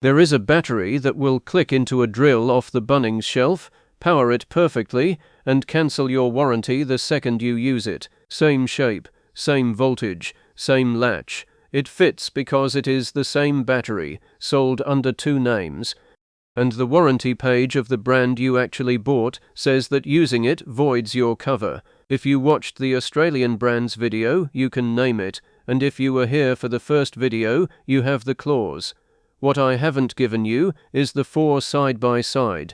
There is a battery that will click into a drill off the Bunnings shelf, power it perfectly, and cancel your warranty the second you use it. Same shape, same voltage, same latch. It fits because it is the same battery, sold under 2 names. And the warranty page of the brand you actually bought says that using it voids your cover. If you watched the Australian brand's video, you can name it, and if you were here for the first video, you have the clause. What I haven't given you is the 4 side by side.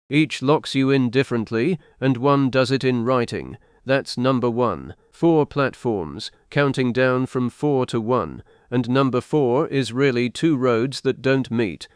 Each locks you in differently, and one does it in writing. That's number 1. 4 platforms, counting down from 4 to 1, and number 4 is really 2 roads that don't meet.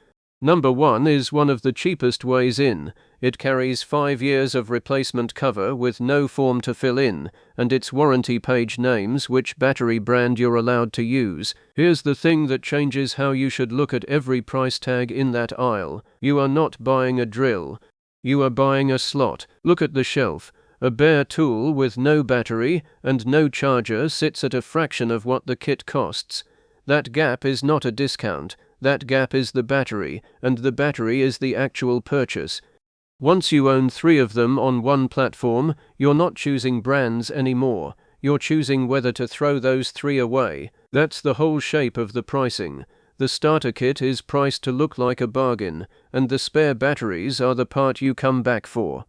Number 1 is one of the cheapest ways in. It carries 5 years of replacement cover with no form to fill in, and its warranty page names which battery brand you're allowed to use. Here's the thing that changes how you should look at every price tag in that aisle. You are not buying a drill. You are buying a slot. Look at the shelf. A bare tool with no battery and no charger sits at a fraction of what the kit costs. That gap is not a discount. That gap is the battery, and the battery is the actual purchase. Once you own 3 of them on one platform, you're not choosing brands anymore. You're choosing whether to throw those 3 away. That's the whole shape of the pricing. The starter kit is priced to look like a bargain, and the spare batteries are the part you come back for.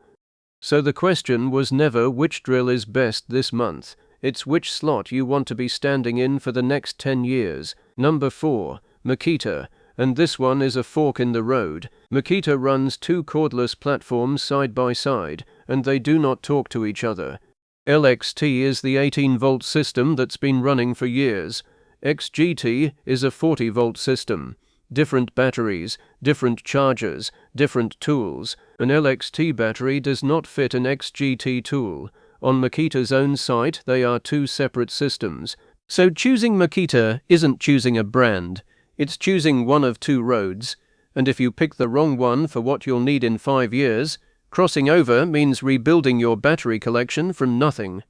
So the question was never which drill is best this month. It's which slot you want to be standing in for the next 10 years. Number 4. Makita, and this one is a fork in the road. Makita runs 2 cordless platforms side by side, and they do not talk to each other. LXT is the 18-volt system that's been running for years. XGT is a 40-volt system. Different batteries, different chargers, different tools. An LXT battery does not fit an XGT tool. On Makita's own site, they are 2 separate systems. So choosing Makita isn't choosing a brand. It's choosing one of 2 roads, and if you pick the wrong one for what you'll need in 5 years, crossing over means rebuilding your battery collection from nothing.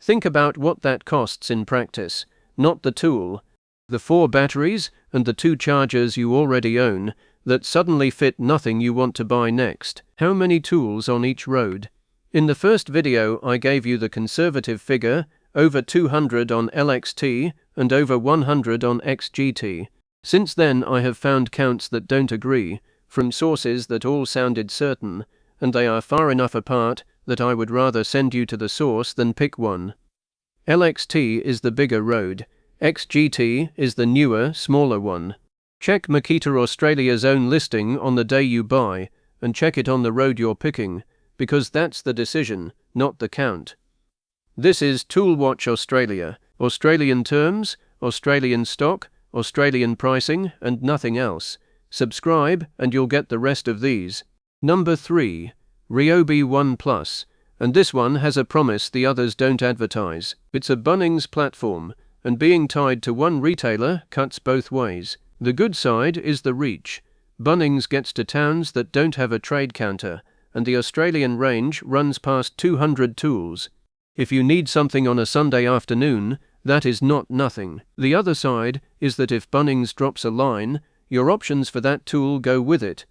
Think about what that costs in practice, not the tool. The 4 batteries and the 2 chargers you already own that suddenly fit nothing you want to buy next. How many tools on each road? In the first video I gave you the conservative figure, over 200 on LXT and over 100 on XGT. Since then I have found counts that don't agree, from sources that all sounded certain, and they are far enough apart that I would rather send you to the source than pick one. LXT is the bigger road, XGT is the newer, smaller one. Check Makita Australia's own listing on the day you buy, and check it on the road you're picking, because that's the decision, not the count. This is Toolwatch Australia. Australian terms, Australian stock, Australian pricing, and nothing else. Subscribe and you'll get the rest of these. Number 3. Ryobi One Plus. And this one has a promise the others don't advertise. It's a Bunnings platform, and being tied to one retailer cuts both ways. The good side is the reach. Bunnings gets to towns that don't have a trade counter, and the Australian range runs past 200 tools. If you need something on a Sunday afternoon, that is not nothing. The other side is that if Bunnings drops a line, your options for that tool go with it.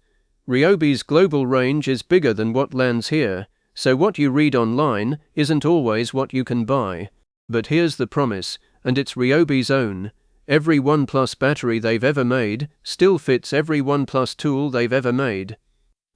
Ryobi's global range is bigger than what lands here, so what you read online isn't always what you can buy. But here's the promise, and it's Ryobi's own. Every OnePlus battery they've ever made still fits every OnePlus tool they've ever made.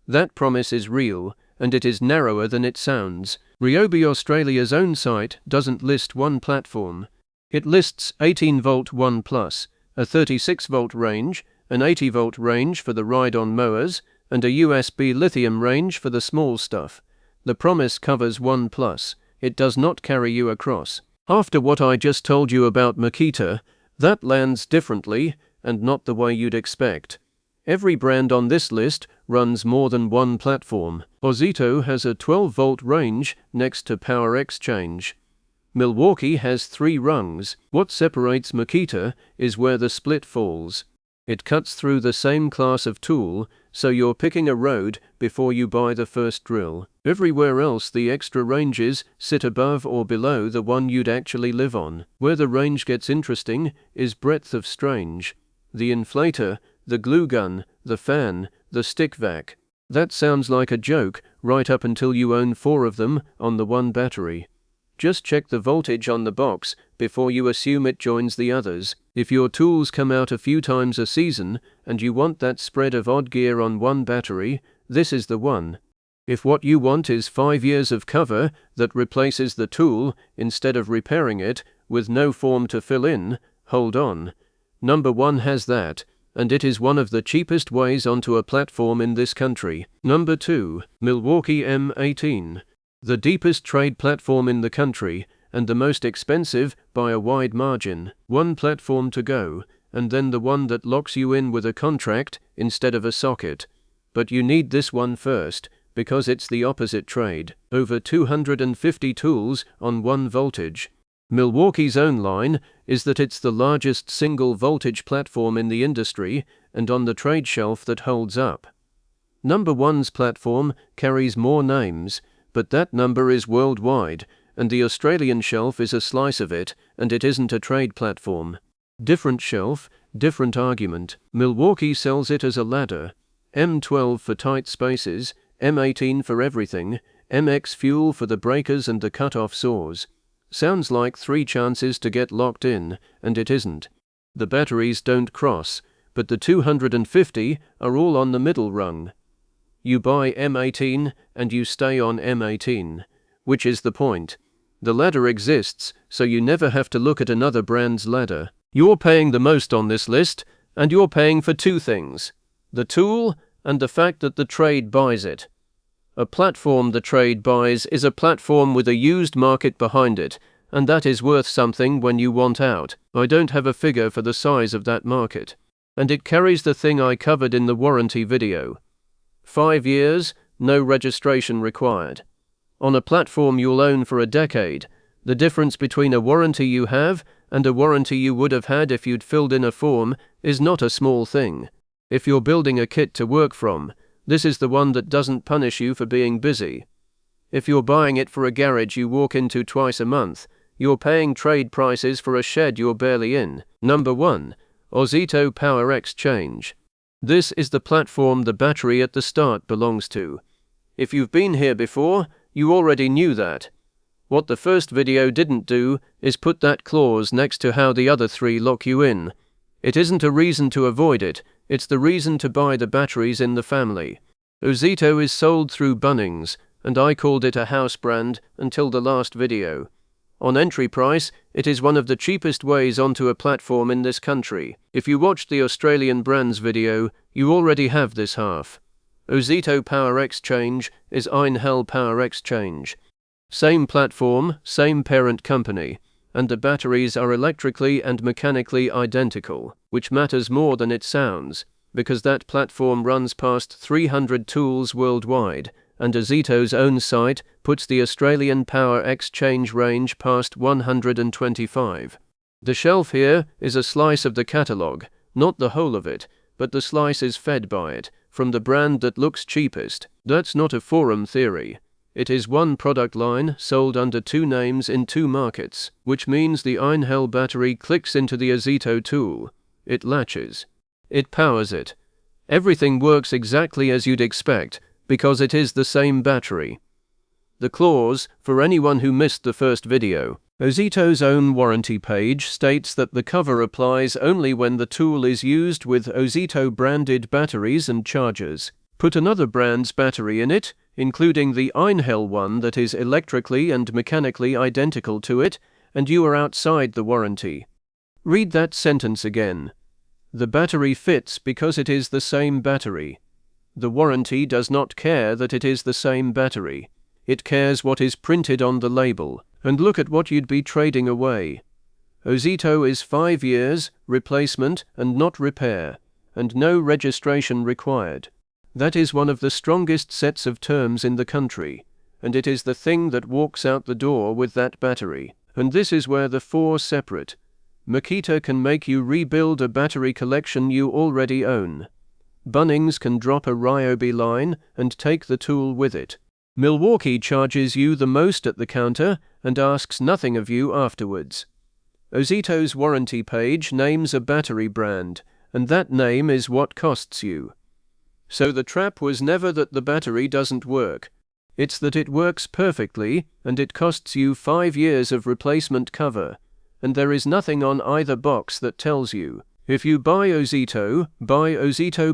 That promise is real, and it is narrower than it sounds. Ryobi Australia's own site doesn't list one platform. It lists 18-volt OnePlus, a 36-volt range, an 80-volt range for the ride-on mowers, and a USB lithium range for the small stuff. The promise covers OnePlus. It does not carry you across. After what I just told you about Makita, that lands differently and not the way you'd expect. Every brand on this list runs more than one platform. Ozito has a 12-volt range next to power exchange. Milwaukee has 3 rungs. What separates Makita is where the split falls. It cuts through the same class of tool, so you're picking a road before you buy the first drill. Everywhere else the extra ranges sit above or below the one you'd actually live on. Where the range gets interesting is breadth of strange. The inflator, the glue gun, the fan, the stick vac. That sounds like a joke, right up until you own 4 of them on the one battery. Just check the voltage on the box before you assume it joins the others. If your tools come out a few times a season and you want that spread of odd gear on one battery, this is the one. If what you want is 5 years of cover that replaces the tool instead of repairing it with no form to fill in, hold on. Number 1 has that, and it is one of the cheapest ways onto a platform in this country. Number 2, Milwaukee M18. The deepest trade platform in the country, and the most expensive by a wide margin. One platform to go, and then the one that locks you in with a contract instead of a socket. But you need this one first, because it's the opposite trade. Over 250 tools on one voltage. Milwaukee's own line is that it's the largest single voltage platform in the industry and on the trade shelf that holds up. Number 1's platform carries more names, but that number is worldwide, and the Australian shelf is a slice of it, and it isn't a trade platform. Different shelf, different argument. Milwaukee sells it as a ladder. M12 for tight spaces, M18 for everything, MX fuel for the breakers and the cut-off saws. Sounds like 3 chances to get locked in, and it isn't. The batteries don't cross, but the 250 are all on the middle rung. You buy M18 and you stay on M18, which is the point. The ladder exists, so you never have to look at another brand's ladder. You're paying the most on this list, and you're paying for 2 things: the tool and the fact that the trade buys it. A platform the trade buys is a platform with a used market behind it, and that is worth something when you want out. I don't have a figure for the size of that market. And it carries the thing I covered in the warranty video. 5 years, no registration required. On a platform you'll own for a decade, the difference between a warranty you have and a warranty you would have had if you'd filled in a form is not a small thing. If you're building a kit to work from, this is the one that doesn't punish you for being busy. If you're buying it for a garage you walk into twice a month, you're paying trade prices for a shed you're barely in. Number 1, Ozito Power Exchange. This is the platform the battery at the start belongs to. If you've been here before, you already knew that. What the first video didn't do is put that clause next to how the other 3 lock you in. It isn't a reason to avoid it, it's the reason to buy the batteries in the family. Ozito is sold through Bunnings, and I called it a house brand until the last video. On entry price, it is one of the cheapest ways onto a platform in this country. If you watched the Australian brands video, you already have this half. Ozito Power Exchange is Einhell Power Exchange. Same platform, same parent company, and the batteries are electrically and mechanically identical, which matters more than it sounds, because that platform runs past 300 tools worldwide, and Ozito's own site puts the Australian Power Exchange range past 125. The shelf here is a slice of the catalogue, not the whole of it, but the slice is fed by it, from the brand that looks cheapest. That's not a forum theory. It is one product line sold under 2 names in 2 markets, which means the Einhell battery clicks into the Ozito tool. It latches. It powers it. Everything works exactly as you'd expect, because it is the same battery. The clause, for anyone who missed the first video, Ozito's own warranty page states that the cover applies only when the tool is used with Ozito branded batteries and chargers. Put another brand's battery in it, including the Einhell one that is electrically and mechanically identical to it, and you are outside the warranty. Read that sentence again. The battery fits because it is the same battery. The warranty does not care that it is the same battery. It cares what is printed on the label. And look at what you'd be trading away. Ozito is 5 years, replacement and not repair, and no registration required. That is one of the strongest sets of terms in the country, and it is the thing that walks out the door with that battery. And this is where the 4 separate. Makita can make you rebuild a battery collection you already own. Bunnings can drop a Ryobi line and take the tool with it. Milwaukee charges you the most at the counter and asks nothing of you afterwards. Ozito's warranty page names a battery brand, and that name is what costs you. So the trap was never that the battery doesn't work. It's that it works perfectly, and it costs you 5 years of replacement cover. And there is nothing on either box that tells you. If you buy Ozito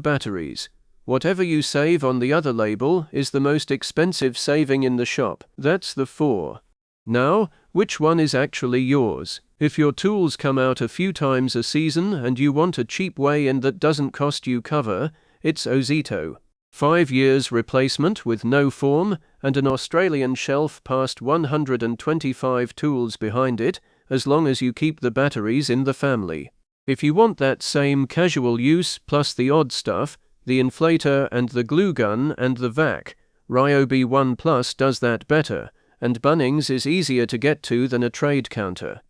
batteries. Whatever you save on the other label is the most expensive saving in the shop. That's the 4. Now, which one is actually yours? If your tools come out a few times a season and you want a cheap way in that doesn't cost you cover, it's Ozito. 5 years replacement with no form and an Australian shelf past 125 tools behind it, as long as you keep the batteries in the family. If you want that same casual use plus the odd stuff, the inflator and the glue gun and the vac, Ryobi One Plus does that better, and Bunnings is easier to get to than a trade counter.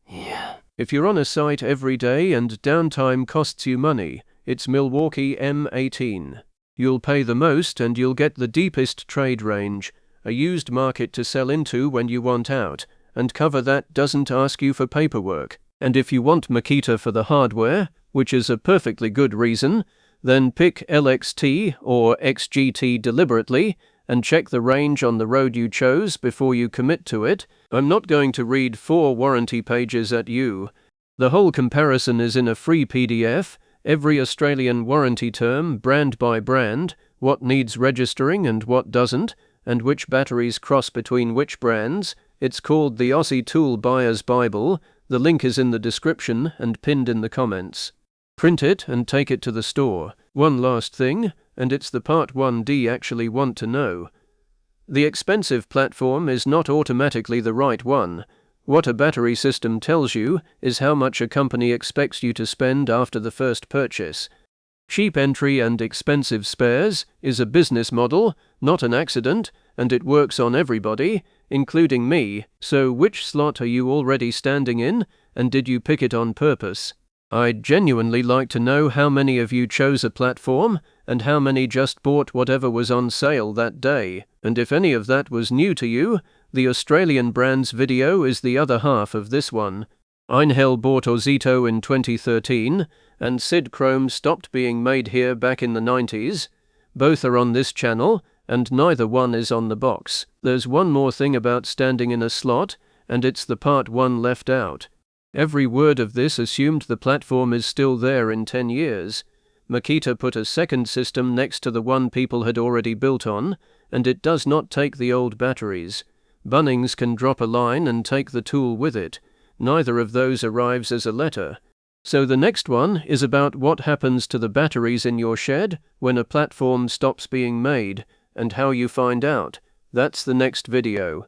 Yeah. If you're on a site every day and downtime costs you money, it's Milwaukee M18. You'll pay the most and you'll get the deepest trade range, a used market to sell into when you want out, and cover that doesn't ask you for paperwork. And if you want Makita for the hardware, which is a perfectly good reason, then pick LXT or XGT deliberately and check the range on the road you chose before you commit to it. I'm not going to read 4 warranty pages at you. The whole comparison is in a free PDF, every Australian warranty term, brand by brand, what needs registering and what doesn't, and which batteries cross between which brands. It's called the Aussie Tool Buyer's Bible. The link is in the description and pinned in the comments. Print it and take it to the store. One last thing, and it's the part 1D actually want to know. The expensive platform is not automatically the right one. What a battery system tells you is how much a company expects you to spend after the first purchase. Cheap entry and expensive spares is a business model, not an accident, and it works on everybody, including me. So which slot are you already standing in, and did you pick it on purpose? I'd genuinely like to know how many of you chose a platform, and how many just bought whatever was on sale that day. And if any of that was new to you, the Australian brands video is the other half of this one. Einhell bought Ozito in 2013, and Sid Chrome stopped being made here back in the 90s. Both are on this channel, and neither one is on the box. There's one more thing about standing in a slot, and it's the part 1 left out. Every word of this assumed the platform is still there in 10 years. Makita put a second system next to the one people had already built on, and it does not take the old batteries. Bunnings can drop a line and take the tool with it. Neither of those arrives as a letter. So the next one is about what happens to the batteries in your shed when a platform stops being made, and how you find out. That's the next video.